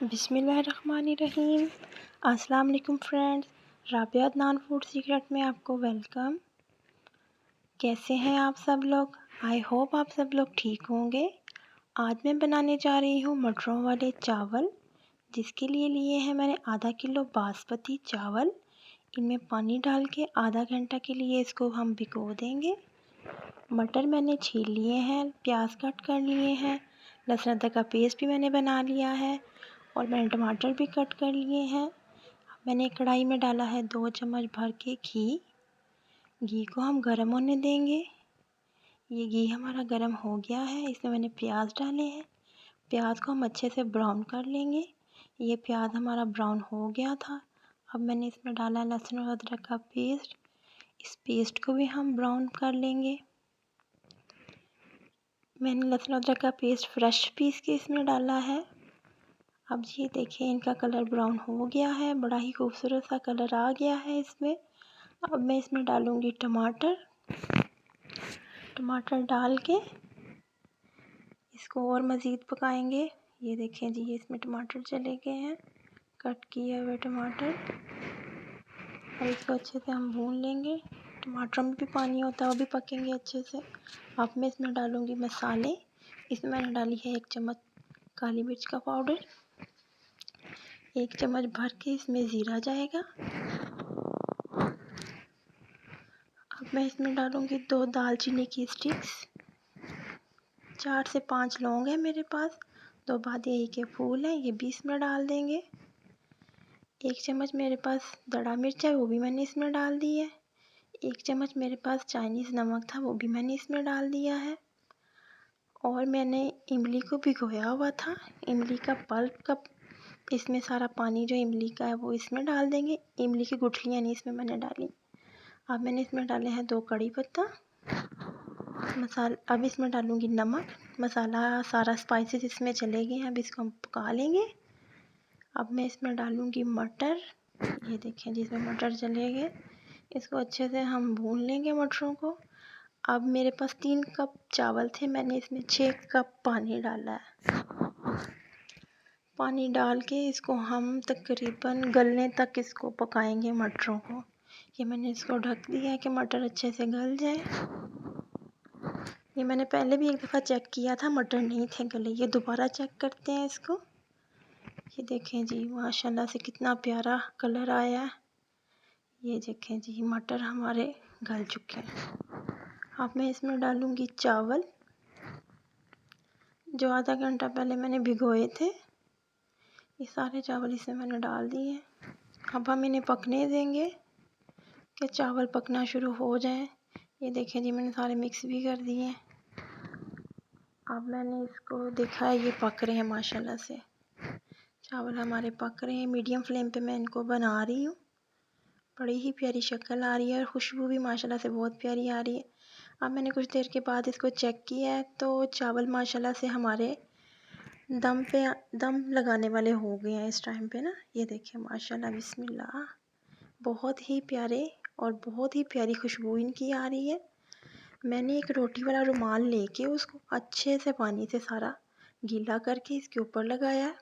बिस्मिल्लाहिर्रहमानिर्रहीम। अस्सलाम वालेकुम friends, Rabia Adnan food secret में आपको वेलकम। कैसे हैं आप सब लोग? आई होप आप सब लोग ठीक होंगे। आज मैं बनाने जा रही हूँ मटरों वाले चावल, जिसके लिए लिए हैं मैंने आधा किलो बासमती चावल। इनमें पानी डाल के आधा घंटा के लिए इसको हम भिगो देंगे। मटर मैंने छील लिए हैं, प्याज कट कर लिए हैं, लहसुन अदरक का पेस्ट भी मैंने बना लिया है और मैंने टमाटर भी कट कर लिए हैं। मैंने कढ़ाई में डाला है 2 चम्मच भर के घी को हम गरम होने देंगे। ये घी हमारा गरम हो गया है, इसमें मैंने प्याज डाले हैं। प्याज को हम अच्छे से ब्राउन कर लेंगे। ये प्याज हमारा ब्राउन हो गया था। अब मैंने इसमें डाला लहसुन और अदरक का पेस्ट। इस पेस्ट को भी हम ब्राउन कर लेंगे। मैंने लहसुन अदरक का पेस्ट फ्रेश पीस के इसमें डाला है। अब ये देखिए इनका कलर ब्राउन हो गया है, बड़ा ही खूबसूरत सा कलर आ गया है इसमें। अब मैं इसमें डालूँगी टमाटर डाल के इसको और मज़ीद पकाएंगे। ये देखें जी, ये इसमें टमाटर चले गए हैं, कट किए हुए टमाटर। और इसको अच्छे से हम भून लेंगे। टमाटर में भी पानी होता है, वो भी पकेंगे अच्छे से। अब मैं इसमें डालूँगी मसाले। इसमें मैंने डाली है 1 चम्मच काली मिर्च का पाउडर, 1 चम्मच भर के इसमें ज़ीरा जाएगा। अब मैं इसमें डालूँगी 2 दालचीनी की स्टिक्स, 4 से 5 लौंग है मेरे पास, 2 बादियाई के फूल हैं, ये भी इसमें डाल देंगे। 1 चम्मच मेरे पास दड़ा मिर्च है, वो भी मैंने इसमें डाल दी है। 1 चम्मच मेरे पास चाइनीज़ नमक था, वो भी मैंने इसमें डाल दिया है। और मैंने इमली को भिगोया हुआ था, इमली का पल्प का इसमें सारा पानी जो इमली का है वो इसमें डाल देंगे। इमली की गुठलियाँ नहीं इसमें मैंने डाली। अब मैंने इसमें डाले हैं 2 कड़ी पत्ता अब इसमें डालूँगी नमक। मसाला सारा स्पाइसेस इसमें चले गए हैं, अब इसको हम पका लेंगे। अब मैं इसमें डालूँगी मटर। ये देखें जिसमें मटर चले गए, इसको अच्छे से हम भून लेंगे मटरों को। अब मेरे पास 3 कप चावल थे, मैंने इसमें 6 कप पानी डाला है। पानी डाल के इसको हम तकरीबन गलने तक इसको पकाएंगे मटरों को। ये मैंने इसको ढक दिया है कि मटर अच्छे से गल जाए। ये मैंने पहले भी एक दफ़ा चेक किया था, मटर नहीं थे गले। ये दोबारा चेक करते हैं इसको। ये देखें जी, माशाल्लाह से कितना प्यारा कलर आया है। ये देखें जी, मटर हमारे गल चुके हैं। अब मैं इसमें डालूँगी चावल, जो आधा घंटा पहले मैंने भिगोए थे। ये सारे चावल इसमें मैंने डाल दिए। अब हम इन्हें पकने देंगे कि चावल पकना शुरू हो जाए। ये देखें जी, मैंने सारे मिक्स भी कर दिए। अब मैंने इसको देखा है, ये पक रहे हैं माशाल्लाह से। चावल हमारे पक रहे हैं। मीडियम फ्लेम पे मैं इनको बना रही हूँ। बड़ी ही प्यारी शक्ल आ रही है और खुशबू भी माशाल्लाह से बहुत प्यारी आ रही है। अब मैंने कुछ देर के बाद इसको चेक किया है तो चावल माशाल्लाह से हमारे दम लगाने वाले हो गए हैं इस टाइम पे ना। ये देखिए माशाल्लाह, बिस्मिल्लाह, बहुत ही प्यारे और बहुत ही प्यारी खुशबू इनकी आ रही है। मैंने एक रोटी वाला रुमाल लेके उसको अच्छे से पानी से सारा गीला करके इसके ऊपर लगाया है।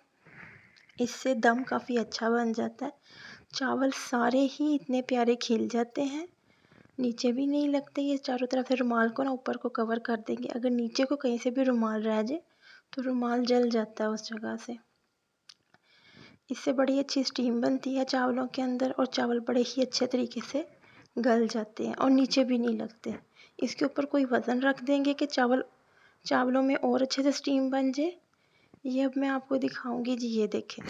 इससे दम काफ़ी अच्छा बन जाता है। चावल सारे ही इतने प्यारे खिल जाते हैं, नीचे भी नहीं लगते। ये चारों तरफ से रुमाल को ना ऊपर को कवर कर देंगे। अगर नीचे को कहीं से भी रुमाल रह जाए तो रुमाल जल जाता है उस जगह से। इससे बड़ी अच्छी स्टीम बनती है चावलों के अंदर और चावल बड़े ही अच्छे तरीके से गल जाते हैं और नीचे भी नहीं लगते। इसके ऊपर कोई वज़न रख देंगे कि चावलों में और अच्छे से स्टीम बन जाए। ये अब मैं आपको दिखाऊंगी जी। ये देखें,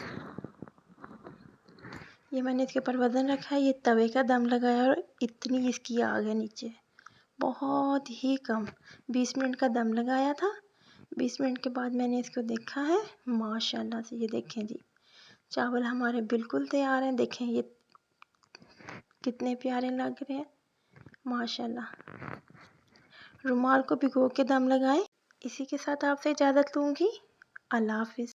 ये मैंने इसके ऊपर वज़न रखा है, ये तवे का दम लगाया और इतनी इसकी आग है नीचे, बहुत ही कम। 20 मिनट का दम लगाया था। 20 मिनट के बाद मैंने इसको देखा है माशाल्लाह से। ये देखें जी, चावल हमारे बिल्कुल तैयार हैं। देखें ये कितने प्यारे लग रहे हैं माशाल्लाह। रुमाल को भिगो के दम लगाएं। इसी के साथ आपसे इजाज़त लूँगी। अल्लाह हाफ़िज़।